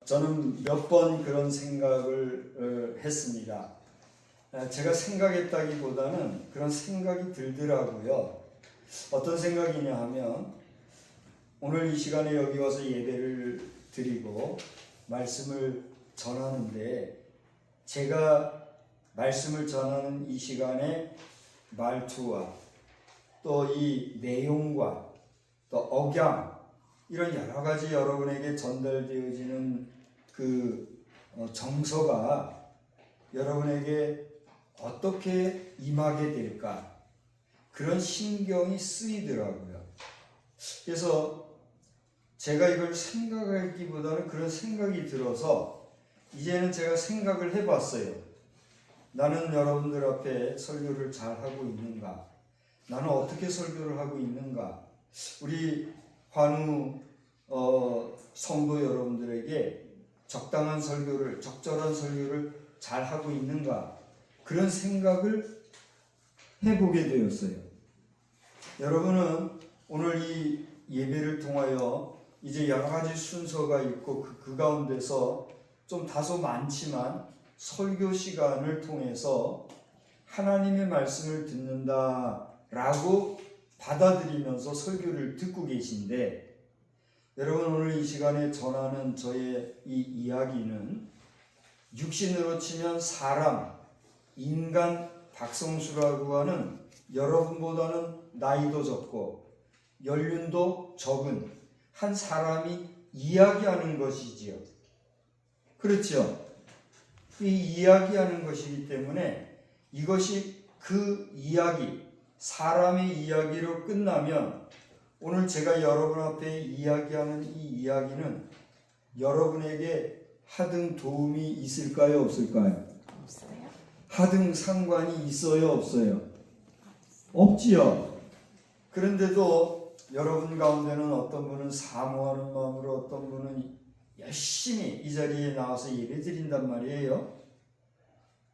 저는 몇 번 그런 생각을 했습니다. 제가 생각했다기보다는 그런 생각이 들더라고요. 어떤 생각이냐 하면 오늘 이 시간에 여기 와서 예배를 드리고 말씀을 전하는데 제가 말씀을 전하는 이 시간에 말투와 또 이 내용과 또 억양 이런 여러 가지 여러분에게 전달되어지는 그 정서가 여러분에게 어떻게 임하게 될까 그런 신경이 쓰이더라고요. 그래서 제가 이걸 생각하기보다는 그런 생각이 들어서 이제는 제가 생각을 해봤어요. 나는 여러분들 앞에 설교를 잘 하고 있는가? 나는 어떻게 설교를 하고 있는가? 우리 환우 성도 여러분들에게 적당한 설교를, 적절한 설교를 잘 하고 있는가? 그런 생각을 해보게 되었어요. 여러분은 오늘 이 예배를 통하여 이제 여러 가지 순서가 있고 그 가운데서 좀 다소 많지만 설교 시간을 통해서 하나님의 말씀을 듣는다라고 받아들이면서 설교를 듣고 계신데 여러분 오늘 이 시간에 전하는 저의 이 이야기는 육신으로 치면 사람, 인간 박성수라고 하는 여러분보다는 나이도 적고 연륜도 적은 한 사람이 이야기하는 것이지요. 그렇죠? 이 이야기하는 것이기 때문에 이것이 그 이야기, 사람의 이야기로 끝나면 오늘 제가 여러분 앞에 이야기하는 이 이야기는 여러분에게 하등 도움이 있을까요? 없을까요? 없어요. 하등 상관이 있어요? 없어요? 없지요. 그런데도 여러분 가운데는 어떤 분은 사모하는 마음으로 어떤 분은 열심히 이 자리에 나와서 예배 드린단 말이에요.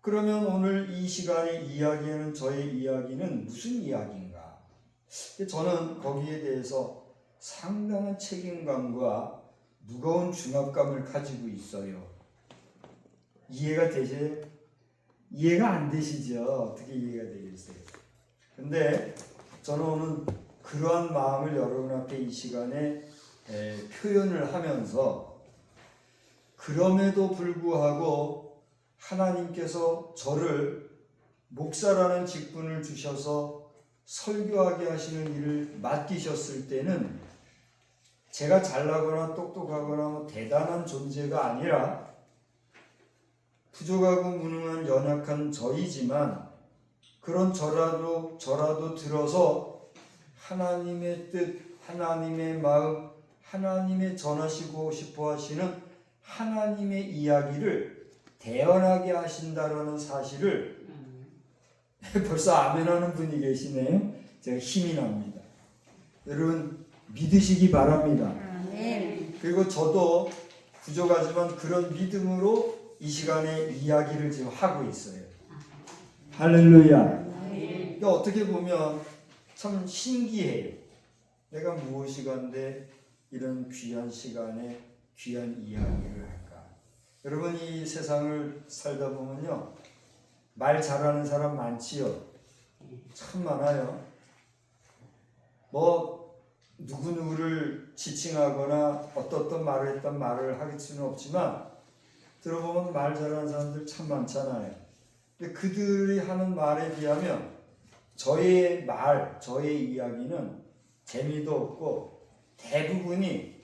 그러면 오늘 이 시간에 이야기하는 저의 이야기는 무슨 이야기인가? 저는 거기에 대해서 상당한 책임감과 무거운 중압감을 가지고 있어요. 이해가 되세요? 이해가 안 되시죠? 어떻게 이해가 되겠어요? 근데 저는 오늘 그러한 마음을 여러분 앞에 이 시간에 표현을 하면서 그럼에도 불구하고 하나님께서 저를 목사라는 직분을 주셔서 설교하게 하시는 일을 맡기셨을 때는 제가 잘나거나 똑똑하거나 뭐 대단한 존재가 아니라 부족하고 무능한 연약한 저이지만 그런 저라도 들어서 하나님의 뜻, 하나님의 마음, 하나님의 전하시고 싶어 하시는 하나님의 이야기를 대언하게 하신다라는 사실을 벌써 아멘하는 분이 계시네요. 제가 힘이 납니다. 여러분 믿으시기 바랍니다. 아멘. 그리고 저도 부족하지만 그런 믿음으로 이 시간에 이야기를 지금 하고 있어요. 할렐루야. 그러니까 어떻게 보면 참 신기해요. 내가 무엇이간데 이런 귀한 시간에 귀한 이야기를 할까? 여러분 이 세상을 살다 보면요 말 잘하는 사람 많지요. 참 많아요. 뭐 누구누구를 지칭하거나 어떤 말을 했던 말을 하길 수는 없지만 들어보면 말 잘하는 사람들 참 많잖아요. 근데 그들이 하는 말에 비하면 저의 말, 저의 이야기는 재미도 없고 대부분이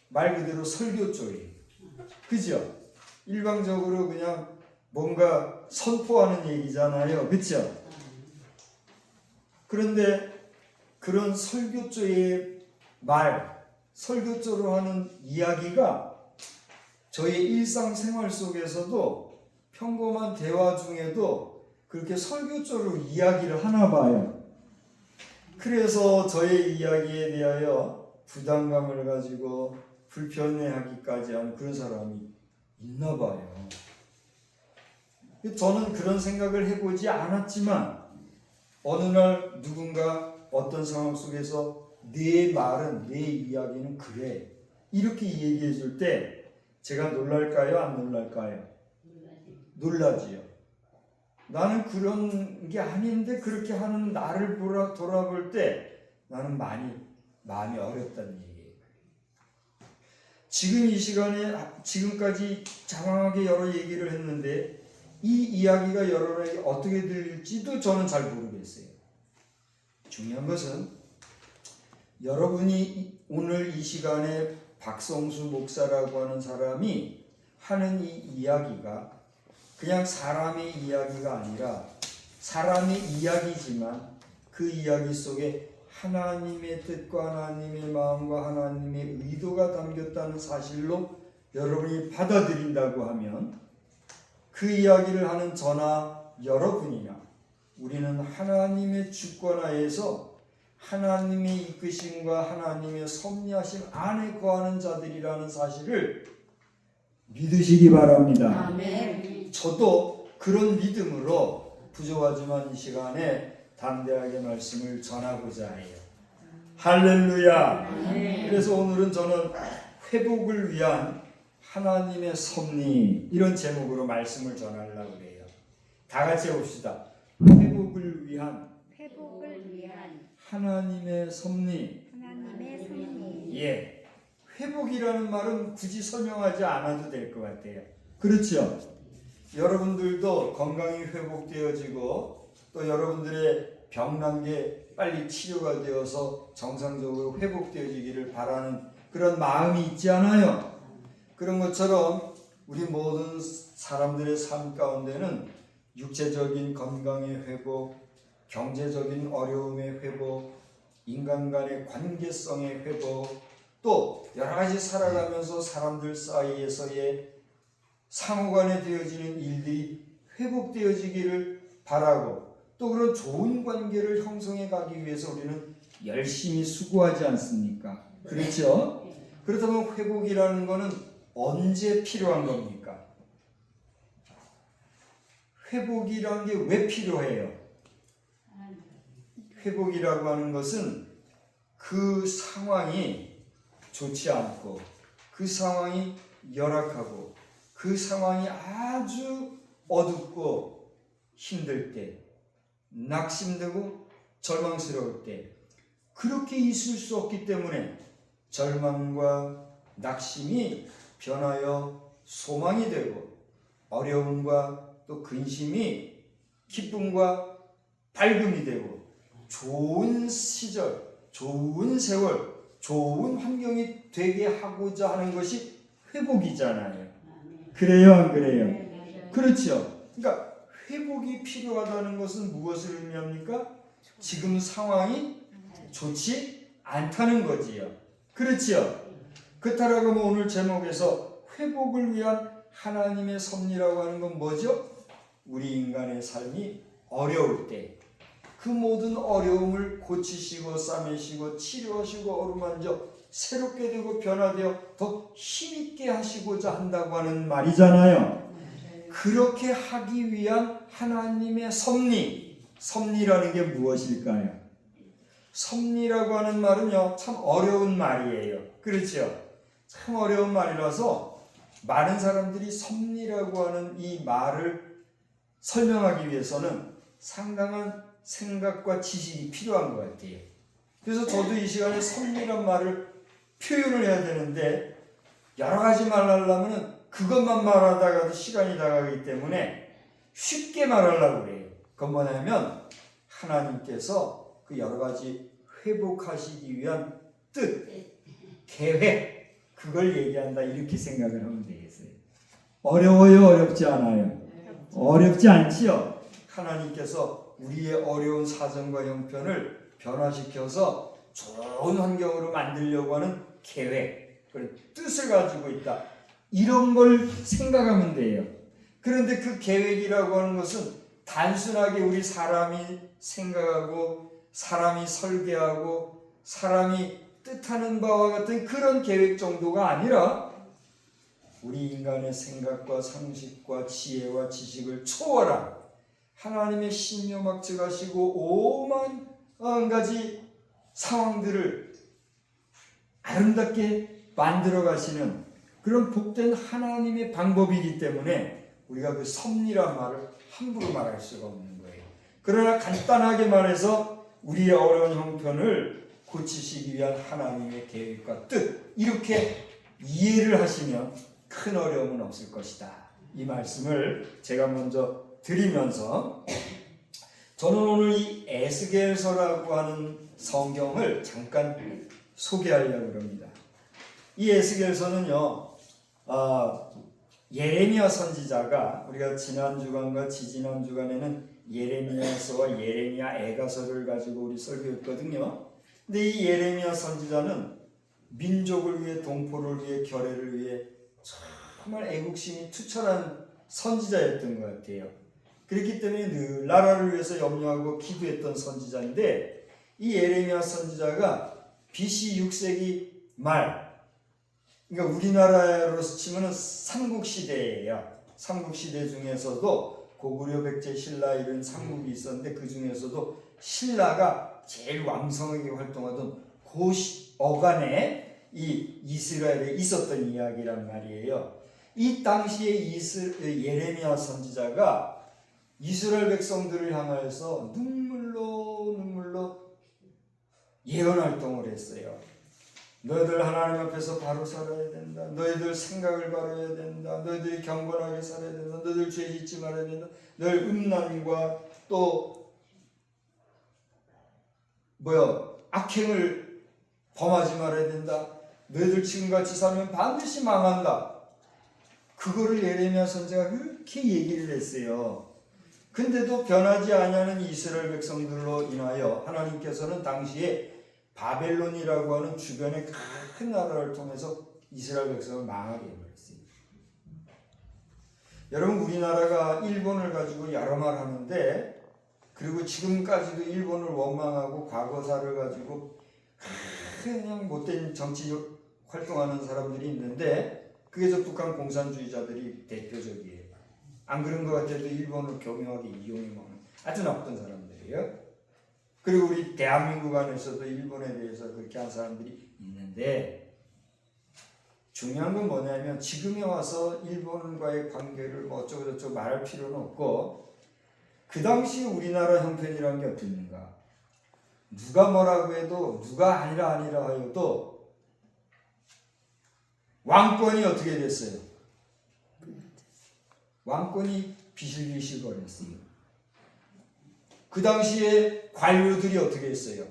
말 그대로 설교조예요. 그죠? 일방적으로 그냥 뭔가 선포하는 얘기잖아요. 그렇죠? 그런데 그런 설교조의 말, 설교조로 하는 이야기가 저의 일상생활 속에서도 평범한 대화 중에도 그렇게 설교조로 이야기를 하나 봐요. 그래서 저의 이야기에 대하여 부담감을 가지고 불편해하기까지 하는 그런 사람이 있나 봐요. 저는 그런 생각을 해보지 않았지만 어느 날 누군가 어떤 상황 속에서 내 말은, 내 이야기는 그래 이렇게 얘기해 줄 때 제가 놀랄까요? 안 놀랄까요? 놀라지요. 나는 그런 게 아닌데 그렇게 하는 나를 돌아볼 때 나는 많이 마음이 어렵다는 얘기예요. 지금 이 시간에 지금까지 장황하게 여러 얘기를 했는데 이 이야기가 여러분에게 어떻게 들릴지도 저는 잘 모르겠어요. 중요한 것은 여러분이 오늘 이 시간에 박성수 목사라고 하는 사람이 하는 이 이야기가 그냥 사람의 이야기가 아니라 사람의 이야기지만 그 이야기 속에 하나님의 뜻과 하나님의 마음과 하나님의 의도가 담겼다는 사실로 여러분이 받아들인다고 하면 그 이야기를 하는 저나 여러분이나 우리는 하나님의 주권하에서 하나님의 이끄심과 하나님의 섭리하심 안에 거하는 자들이라는 사실을 믿으시기 바랍니다. 아멘. 저도 그런 믿음으로 부족하지만 이 시간에 담대하게 말씀을 전하고자 해요. 할렐루야. 아멘. 그래서 오늘은 저는 회복을 위한 하나님의 섭리 이런 제목으로 말씀을 전하려고 해요. 다 같이 해봅시다. 회복을 위한 하나님의 섭리. 하나님의 섭리. 예, 회복이라는 말은 굳이 설명하지 않아도 될 것 같아요. 그렇죠? 여러분들도 건강이 회복되어지고 또 여러분들의 병난 게 빨리 치료가 되어서 정상적으로 회복되어지기를 바라는 그런 마음이 있지 않아요? 그런 것처럼 우리 모든 사람들의 삶 가운데는 육체적인 건강의 회복, 경제적인 어려움의 회복, 인간 간의 관계성의 회복, 또 여러 가지 살아가면서 사람들 사이에서의 상호간에 되어지는 일들이 회복되어지기를 바라고 또 그런 좋은 관계를 형성해 가기 위해서 우리는 열심히 수고하지 않습니까? 그렇죠? 그렇다면 회복이라는 것은 언제 필요한 겁니까? 회복이라는 게 왜 필요해요? 회복이라고 하는 것은 그 상황이 좋지 않고 그 상황이 열악하고 그 상황이 아주 어둡고 힘들 때 낙심되고 절망스러울 때 그렇게 있을 수 없기 때문에 절망과 낙심이 변하여 소망이 되고 어려움과 또 근심이 기쁨과 밝음이 되고 좋은 시절, 좋은 세월, 좋은 환경이 되게 하고자 하는 것이 회복이잖아요. 그래요, 안 그래요? 그렇죠. 그러니까 회복이 필요하다는 것은 무엇을 의미합니까? 지금 상황이 좋지 않다는 거지요. 그렇죠. 그렇다고 하면 오늘 제목에서 회복을 위한 하나님의 섭리라고 하는 건 뭐죠? 우리 인간의 삶이 어려울 때 그 모든 어려움을 고치시고 싸매시고 치료하시고 어루만져 새롭게 되고 변화되어 더 힘있게 하시고자 한다고 하는 말이잖아요. 그렇게 하기 위한 하나님의 섭리, 섭리라는 게 무엇일까요? 섭리라고 하는 말은요 참 어려운 말이에요. 그렇죠? 참 어려운 말이라서 많은 사람들이 섭리라고 하는 이 말을 설명하기 위해서는 상당한 생각과 지식이 필요한 것 같아요. 그래서 저도 이 시간에 섭리란 말을 표현을 해야 되는데 여러 가지 말하려면 그것만 말하다가도 시간이 다가가기 때문에 쉽게 말하려고 해요. 그건 뭐냐면 하나님께서 그 여러 가지 회복하시기 위한 뜻, 계획 그걸 얘기한다 이렇게 생각을 하면 되겠어요. 어려워요? 어렵지 않아요? 어렵지 않지요? 하나님께서 우리의 어려운 사정과 형편을 변화시켜서 좋은 환경으로 만들려고 하는 계획, 뜻을 가지고 있다. 이런 걸 생각하면 돼요. 그런데 그 계획이라고 하는 것은 단순하게 우리 사람이 생각하고 사람이 설계하고 사람이 뜻하는 바와 같은 그런 계획 정도가 아니라 우리 인간의 생각과 상식과 지혜와 지식을 초월한 하나님의 신묘막 측하시고 오만 가지 상황들을 아름답게 만들어 가시는 그런 복된 하나님의 방법이기 때문에 우리가 그 섭리란 말을 함부로 말할 수가 없는 거예요. 그러나 간단하게 말해서 우리의 어려운 형편을 고치시기 위한 하나님의 계획과 뜻, 이렇게 이해를 하시면 큰 어려움은 없을 것이다. 이 말씀을 제가 먼저 드리면서 저는 오늘 이 에스겔서라고 하는 성경을 잠깐 소개하려고 합니다. 이 에스겔서는요, 예레미야 선지자가, 우리가 지난 주간과 지지난 주간에는 예레미야서와 예레미야 애가서를 가지고 우리 설교했거든요. 근데 이 예레미야 선지자는 민족을 위해, 동포를 위해, 결의를 위해 정말 애국심이 투철한 선지자였던 것 같아요. 그렇기 때문에 늘 나라를 위해서 염려하고 기도했던 선지자인데, 이 예레미야 선지자가 BC 6세기 말, 그러니까 우리나라로서 치면은 삼국시대예요. 삼국시대 중에서도 고구려, 백제, 신라 이런 삼국이 있었는데 그 중에서도 신라가 제일 왕성하게 활동하던 그 어간에 이 이스라엘에 있었던 이야기란 말이에요. 이 당시에 예레미야 선지자가 이스라엘 백성들을 향하여서 눈물로 예언 활동을 했어요. 너희들 하나님 앞에서 바로 살아야 된다. 너희들 생각을 바로 해야 된다. 너희들이 경건하게 살아야 된다. 너희들 죄 짓지 말아야 된다. 너희 음란과 또 악행을 범하지 말아야 된다. 너희들 지금같이 살면 반드시 망한다. 그거를 예레미야 선지자가 그렇게 얘기를 했어요. 근데도 변하지 아니하는 이스라엘 백성들로 인하여 하나님께서는 당시에 바벨론이라고 하는 주변의 큰 나라를 통해서 이스라엘 백성을 망하게 해버렸어요. 여러분, 우리나라가 일본을 가지고 여러 말 하는데, 그리고 지금까지도 일본을 원망하고 과거사를 가지고 그냥 못된 정치적 활동하는 사람들이 있는데, 그게 저 북한 공산주의자들이 대표적이에요. 안 그런 것 같아도 일본을 교묘하게 이용해 먹는 아주 나쁜 사람들이에요. 그리고 우리 대한민국 안에서도 일본에 대해서 그렇게 한 사람들이 있는데, 중요한 건 뭐냐면 지금에 와서 일본과의 관계를 뭐 어쩌고저쩌고 말할 필요는 없고, 그 당시 우리나라 형편이라는 게 어땠는가. 누가 뭐라고 해도, 누가 아니라 하여도 왕권이 어떻게 됐어요? 왕권이 비실비실 거렸어요. 그 당시에 관료들이 어떻게 했어요?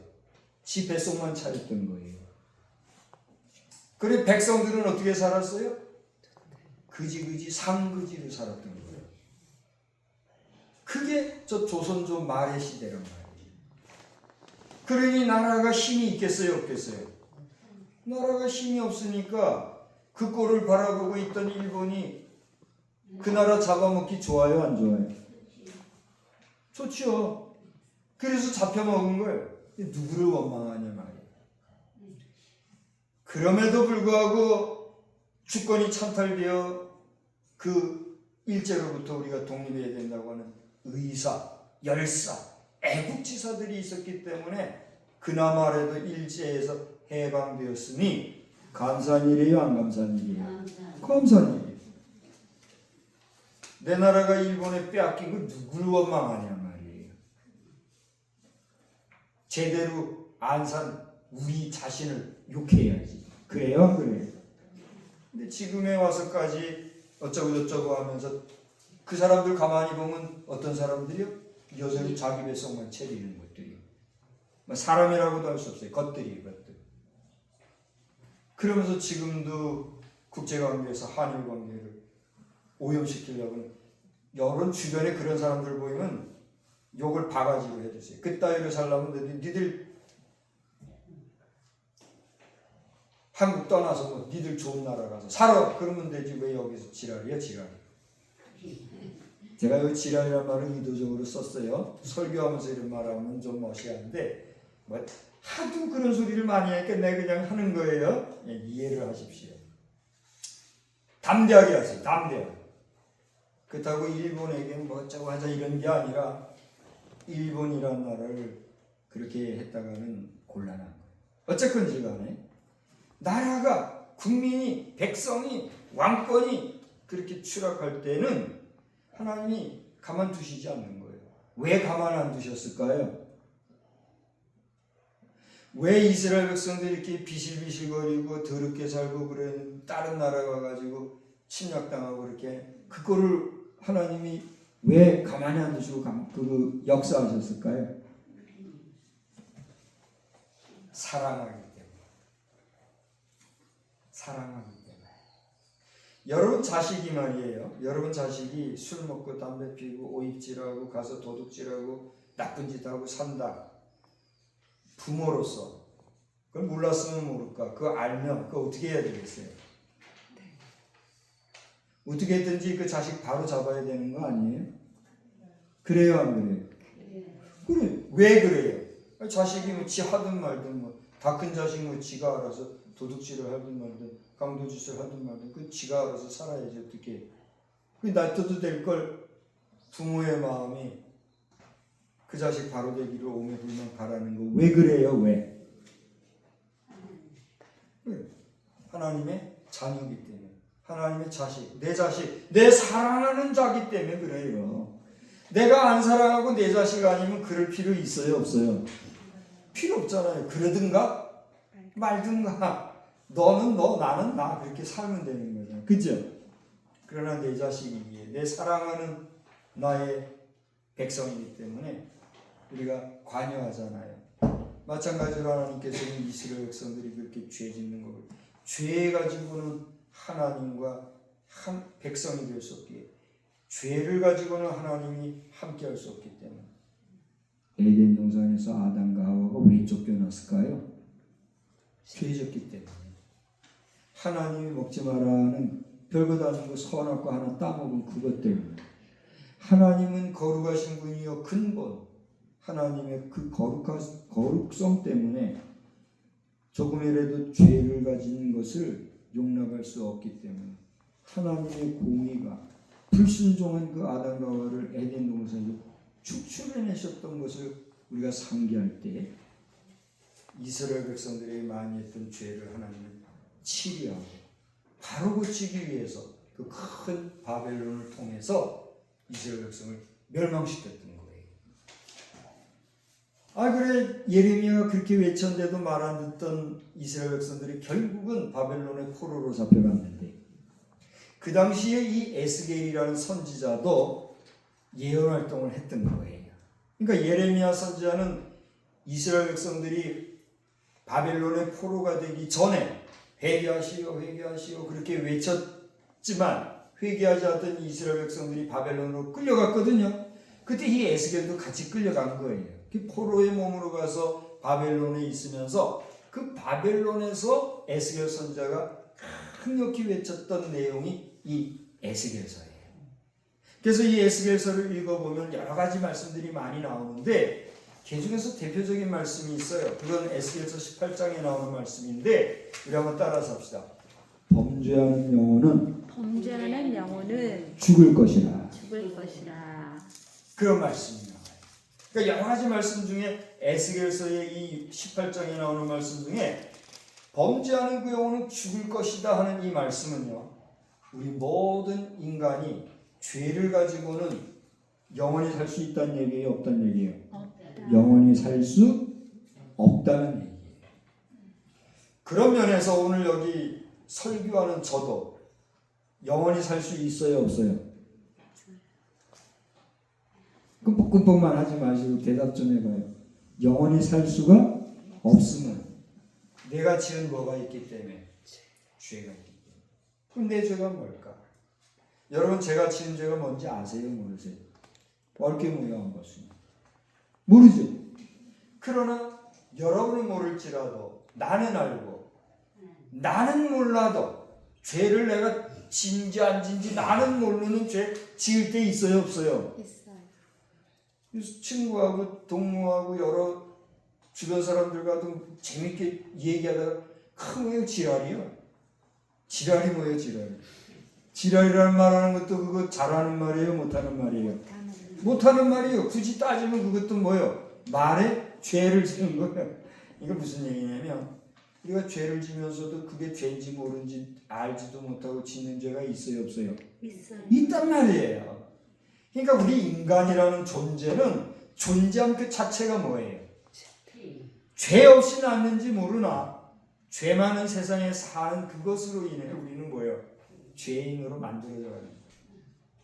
지 뱃속만 차렸던 거예요. 그리고 백성들은 어떻게 살았어요? 그지 상그지로 살았던 거예요. 그게 저 조선조 말의 시대란 말이에요. 그러니 나라가 힘이 있겠어요, 없겠어요? 나라가 힘이 없으니까 그 꼴을 바라보고 있던 일본이 그 나라 잡아먹기 좋아요, 안 좋아요? 좋죠. 그래서 잡혀먹은 거예요. 누구를 원망하냐 말이에요. 그럼에도 불구하고 주권이 찬탈되어 그 일제로부터 우리가 독립해야 된다고 하는 의사, 열사, 애국지사들이 있었기 때문에 그나마라도 일제에서 해방되었으니 감사한 일이에요, 안 감사한 일이에요? 감사한 일이에요. 내 나라가 일본에 빼앗긴 거 누구를 원망하냐 말이에요. 제대로 안 산 우리 자신을 욕해야지. 그래요? 그래요. 근데 지금에 와서까지 어쩌고저쩌고 하면서 그 사람들 가만히 보면 어떤 사람들이요? 여전히 자기 배속만 채리는 것들이요. 사람이라고도 할 수 없어요. 것들이에요, 것들. 그러면서 지금도 국제관계에서 한일관계를 오염시키려고 여론 주변에 그런 사람들 보이면 욕을 바가지로 해주세요. 그따위로 살려면 니들 한국 떠나서 뭐 니들 좋은 나라 가서 살아 그러면 되지 왜 여기서 지랄이야 지랄. 제가 여기 지랄이라는 말을 의도적으로 썼어요. 설교하면서 이런 말하면 좀 멋이한데 뭐 하도 그런 소리를 많이 하니까 내가 그냥 하는 거예요. 예, 이해를 하십시오. 담대하게 하세요. 담대하게. 그렇다고 일본에게 뭐 어쩌고 하자 이런 게 아니라 일본이라는 나라를 그렇게 했다가는 곤란한 거예요. 어쨌건지 간에 나라가 국민이 백성이 왕권이 그렇게 추락할 때는 하나님이 가만두시지 않는 거예요. 왜 가만 안 두셨을까요? 왜 이스라엘 백성들이 이렇게 비실비실거리고 더럽게 살고 그래 다른 나라 가가지고 침략당하고 그렇게 그거를 하나님이 왜 가만히 안 두시고 그 역사하셨을까요? 사랑하기 때문에. 사랑하기 때문에. 여러분 자식이 말이에요. 여러분 자식이 술 먹고 담배 피우고 오입질하고 가서 도둑질하고 나쁜 짓 하고 산다. 부모로서 그걸 몰랐으면 모를까. 그거 알면 그거 어떻게 해야 되겠어요? 어떻게든지 그 자식 바로 잡아야 되는 거 아니에요? 그래요, 안 그래요? 그래. 왜 그래요? 자식이 뭐 지 하든 말든 뭐 다 큰 자식 뭐 지가 알아서 도둑질을 하든 말든 강도짓을 하든 말든 그 지가 알아서 살아야지 어떻게. 그 놔둬도 될 걸 부모의 마음이 그 자식 바로 되기를 오매 불만 바라는 거 왜 그래요? 왜? 하나님의 자녀이기 때문에. 하나님의 자식, 내 자식, 내 사랑하는 자기 때문에 그래요. 내가 안 사랑하고 내 자식 아니면 그럴 필요 있어요? 없어요? 필요 없잖아요. 그러든가 말든가 너는 너 나는 나 그렇게 살면 되는 거죠. 그죠? 그러나 내 자식이기에 내 사랑하는 나의 백성이기 때문에 우리가 관여하잖아요. 마찬가지로 하나님께서는 이스라엘 백성들이 그렇게 죄 짓는 걸 죄 가지고는 하나님과 한 백성이 될 수 없기에 죄를 가지고는 하나님이 함께 할 수 없기 때문에 에덴 동산에서 아담과 하와가 왜 쫓겨났을까요? 죄 졌기 때문에. 하나님이 먹지 말라는 별것 아닌 거 선악과 하나 따먹은 그것 때문에. 하나님은 거룩하신 분이요 근본 하나님의 그 거룩성 때문에 조금이라도 죄를 가진 것을 용납할 수 없기 때문에 하나님의 공의가 불순종한 그 아담과 하와를 에덴 동산에서 축출해내셨던 것을 우리가 상기할 때 이스라엘 백성들이 많이 했던 죄를 하나님은 치리하고 바로 고치기 위해서 그 큰 바벨론을 통해서 이스라엘 백성을 멸망시켰던 거예요. 그래 예레미야가 그렇게 외쳤는데도 말 안 듣던 이스라엘 백성들이 결국은 바벨론의 포로로 잡혀갔는데 그 당시에 이 에스겔이라는 선지자도 예언 활동을 했던 거예요. 그러니까 예레미야 선지자는 이스라엘 백성들이 바벨론의 포로가 되기 전에 회개하시오 회개하시오 그렇게 외쳤지만 회개하지 않던 이스라엘 백성들이 바벨론으로 끌려갔거든요. 그때 이 에스겔도 같이 끌려간 거예요. 그 포로의 몸으로 가서 바벨론에 있으면서 그 바벨론에서 에스겔 선지자가 강력히 외쳤던 내용이 이 에스겔서예요. 그래서 이 에스겔서를 읽어보면 여러 가지 말씀들이 많이 나오는데 그 중에서 대표적인 말씀이 있어요. 그건 에스겔서 18장에 나오는 말씀인데 우리 한번 따라서 합시다. 범죄하는 영혼은 죽을 것이라. 그런 말씀이 나와요. 그러니까 여러 가지 말씀 중에 에스겔서의 이 18장에 나오는 말씀 중에 범죄하는 그 영혼은 죽을 것이다 하는 이 말씀은요. 우리 모든 인간이 죄를 가지고는 영원히 살 수 있다는 얘기예요? 없다는 얘기예요? 영원히 살 수 없다는 얘기예요. 그런 면에서 오늘 여기 설교하는 저도 영원히 살 수 있어요? 없어요? 끔뻑끔뻑만 하지 마시고 대답 좀 해봐요. 영원히 살 수가 없으면 내가 지은 뭐가 있기 때문에 죄가 있기 때문에. 그럼 내 죄가 뭘까? 여러분 제가 지은 죄가 뭔지 아세요? 모르세요? 얽게 무효한 것입니다. 모르죠? 그러나 여러분은 모를지라도 나는 알고 나는 몰라도 죄를 내가 진지 안 진지 나는 모르는 죄 지을 때 있어요? 없어요? 있어요. 친구하고 동무하고 여러 주변 사람들과도 재밌게 얘기하다가 큰 지랄이요. 지랄이 뭐예요? 지랄이라는 말하는 것도 그거 잘하는 말이에요? 못하는 말이에요? 못하는 말이에요. 굳이 따지면 그것도 뭐예요? 말에 죄를 지은 거예요. 이거 무슨 얘기냐면 우리가 죄를 지면서도 그게 죄인지 모른지 알지도 못하고 짓는 죄가 있어요, 없어요? 있어요. 있단 말이에요. 그러니까 우리 인간이라는 존재는 존재한 그 자체가 뭐예요? 죄 없이 났는지 모르나 죄 많은 세상에 사는 그것으로 인해 우리는 뭐예요? 죄인으로 만들어져 가는 거예요.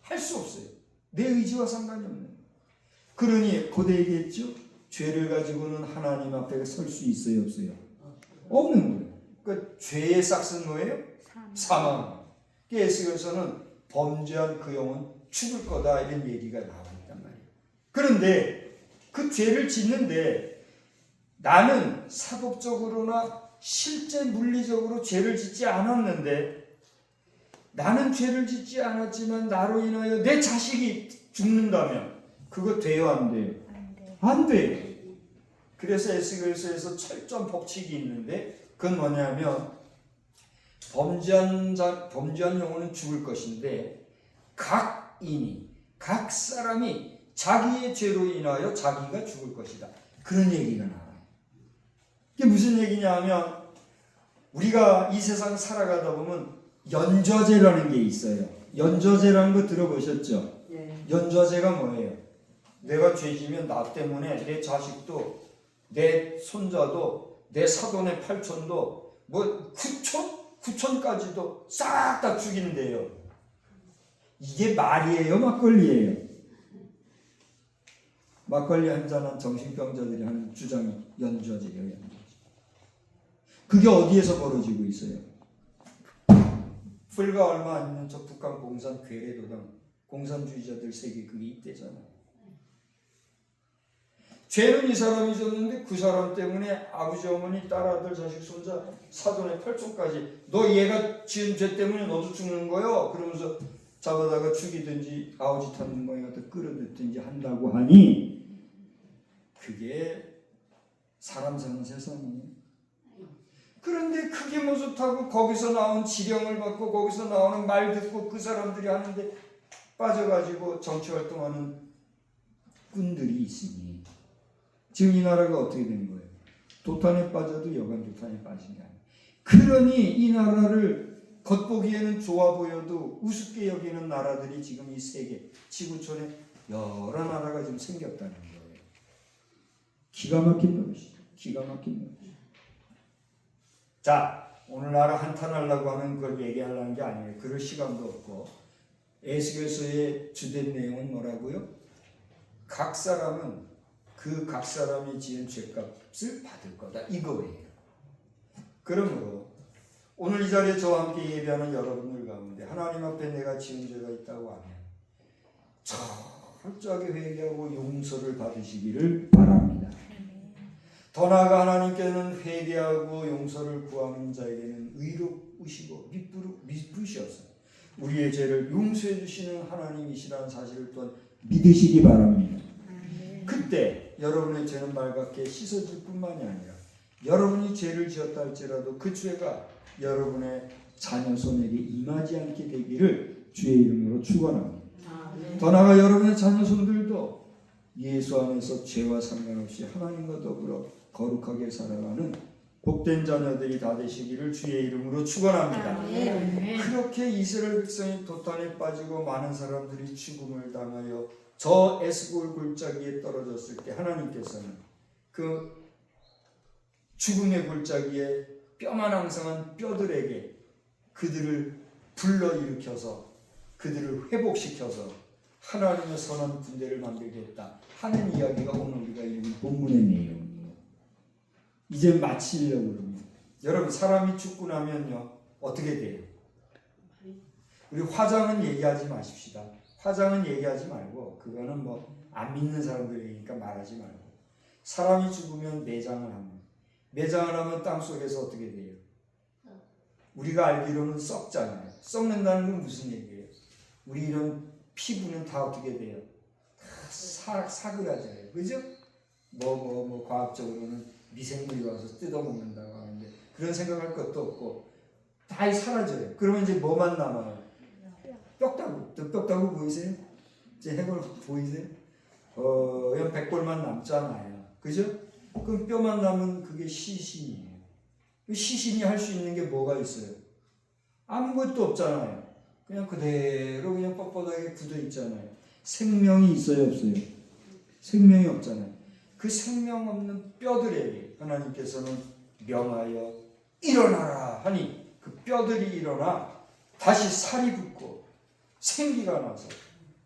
할 수 없어요. 내 의지와 상관이 없는 거예요. 그러니 고대 얘기했죠? 죄를 가지고는 하나님 앞에 설 수 있어요, 없어요? 없는 거예요. 그 죄의 싹은 뭐예요? 사망. 예수께서는 범죄한 그 영은 죽을 거다 이런 얘기가 나와 있단 말이에요. 그런데 그 죄를 짓는데 나는 사법적으로나 실제 물리적으로 죄를 짓지 않았는데 나는 죄를 짓지 않았지만 나로 인하여 내 자식이 죽는다면 그거 돼요, 안 돼요? 안 돼요. 그래서 에스겔서에서 철저한 법칙이 있는데 그건 뭐냐면 범죄한 영혼은 죽을 것인데 각 사람이 자기의 죄로 인하여 자기가 죽을 것이다. 그런 얘기가 나와요. 이게 무슨 얘기냐면 우리가 이 세상 살아가다 보면 연좌제라는 게 있어요. 연좌제라는 거 들어보셨죠? 네. 연좌제가 뭐예요? 내가 죄지면 나 때문에 내 자식도 내 손자도 내 사돈의 팔촌도 뭐 구촌까지도 싹 다 죽인대요. 이게 말이에요, 막걸리예요? 막걸리 한 잔한 정신병자들이 하는 주장이 연좌제예요, 연좌제. 그게 어디에서 벌어지고 있어요? 불과 얼마 안 되는 저 북한 공산 괴뢰도당 공산주의자들 세계 그게 이때잖아요. 죄는 이 사람이 졌는데 그 사람 때문에 아버지, 어머니, 딸, 아들, 자식, 손자, 사돈의 팔촌까지 너 얘가 지은 죄 때문에 너도 죽는 거요? 그러면서 잡아다가 죽이든지 아우지 타는 모양 갖다 끌어냈든지 한다고 하니 그게 사람 사는 세상이에요. 그런데 그게 못하고 거기서 나온 지령을 받고 거기서 나오는 말 듣고 그 사람들이 하는데 빠져가지고 정치활동하는 꾼들이 있으니 지금 이 나라가 어떻게 된 거예요? 도탄에 빠져도 여간 도탄에 빠진 게 아니에요. 그러니 이 나라를 겉보기에는 좋아 보여도 우습게 여기는 나라들이 지금 이 세계 지구촌에 여러 나라가 지금 생겼다는 거예요. 기가 막힌 노릇이죠. 기가 막힌 노릇. 자, 오늘날 한탄하려고 하는 걸 얘기하려는 게 아니에요. 그럴 시간도 없고 에스겔서의 주된 내용은 뭐라고요? 각 사람은 각 사람이 지은 죄값을 받을 거다 이거예요. 그러므로 오늘 이 자리에 저와 함께 예배하는 여러분들 가운데 하나님 앞에 내가 지은 죄가 있다고 하면 철저하게 회개하고 용서를 받으시기를 바랍니다. 더 나아가 하나님께는 회개하고 용서를 구하는 자에게는 의롭으시고 미쁘셔서 우리의 죄를 용서해 주시는 하나님이시라는 사실을 또한 믿으시기 바랍니다. 그때 여러분의 죄는 맑게 씻어질 뿐만이 아니라 여러분이 죄를 지었다 할지라도 그 죄가 여러분의 자녀 손에게 임하지 않게 되기를 주의 이름으로 축원합니다. 더 나아가 여러분의 자녀 손들도 예수 안에서 죄와 상관없이 하나님과 더불어 거룩하게 살아가는 복된 자녀들이 다 되시기를 주의 이름으로 축원합니다. 그렇게 이스라엘 백성이 도탄에 빠지고 많은 사람들이 죽음을 당하여 저 에스골 골짜기에 떨어졌을 때 하나님께서는 그 죽음의 골짜기에 뼈만 항상한 뼈들에게 그들을 불러일으켜서 그들을 회복시켜서 하나님의 선한 군대를 만들겠다 하는 이야기가 오늘 우리가 읽은 본문의 내용이에요. 이제 마치려고 합니다. 여러분 사람이 죽고 나면요 어떻게 돼요? 우리 화장은 얘기하지 마십시다. 화장은 얘기하지 말고 그거는 뭐 안 믿는 사람들이니까 말하지 말고 사람이 죽으면 매장을 합니다. 매장을 하면 땅속에서 어떻게 돼요? 우리가 알기로는 썩잖아요. 썩는다는 건 무슨 얘기예요? 우리 이런 피부는 다 어떻게 돼요? 다 사그라져요. 그죠? 뭐 과학적으로는 미생물이 와서 뜯어먹는다고 하는데 그런 생각할 것도 없고 다 사라져요. 그러면 이제 뭐만 남아요? 뼈다구 보이세요? 이제 해골 보이세요? 그냥 백골만 남잖아요. 그죠? 그럼 뼈만 남은 그게 시신이에요. 시신이 할 수 있는 게 뭐가 있어요? 아무것도 없잖아요. 그냥 그대로 그냥 뻣뻣하게 굳어 있잖아요. 생명이 있어요, 없어요? 생명이 없잖아요. 그 생명 없는 뼈들에게 하나님께서는 명하여 일어나라 하니 그 뼈들이 일어나 다시 살이 붙고 생기가 나서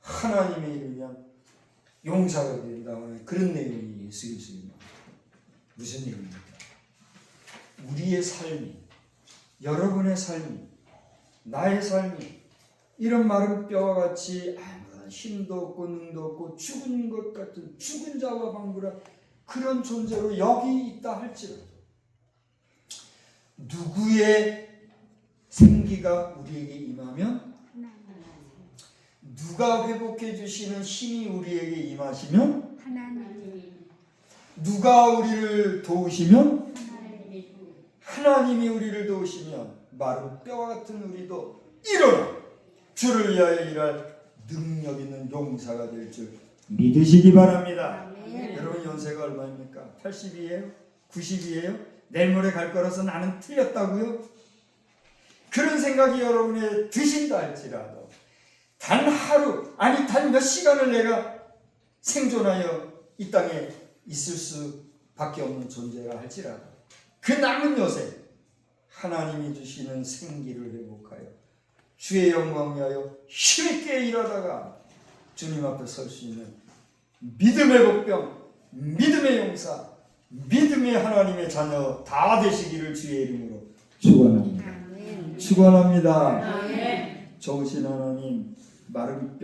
하나님의 이름을 위한 용사가 된다는 그런 내용이 쓰여 있습니다. 무슨 얘기입니까? 우리의 삶이, 여러분의 삶이, 나의 삶이 이런 마른 뼈와 같이 아무런 힘도 없고 능도 없고 죽은 것 같은 죽은 자와 방불한 그런 존재로 여기 있다 할지라도 누구의 생기가 우리에게 임하면, 누가 회복해 주시는 힘이 우리에게 임하시면, 누가 우리를 도우시면, 하나님이 우리를 도우시면 마른 뼈와 같은 우리도 일어나 주를 위하여 일할 능력 있는 용사가 될 줄 믿으시기 바랍니다. 여러분 연세가 얼마입니까? 80이에요? 90이에요? 내일 모레 갈 거라서 나는 틀렸다고요? 그런 생각이 여러분에 드신다 할지라도 단 하루, 아니 단 몇 시간을 내가 생존하여 이 땅에 있을 수밖에 없는 존재라 할지라도 그 남은 여생 하나님이 주시는 생기를 회복하여 주의 영광 위하여 힘있게 일하다가 주님 앞에 설 수 있는 믿음의 복병, 믿음의 용사, 믿음의 하나님의 자녀 다 되시기를 주의 이름으로 축원합니다. 축원합니다. 좋으신 하나님, 마른 뼈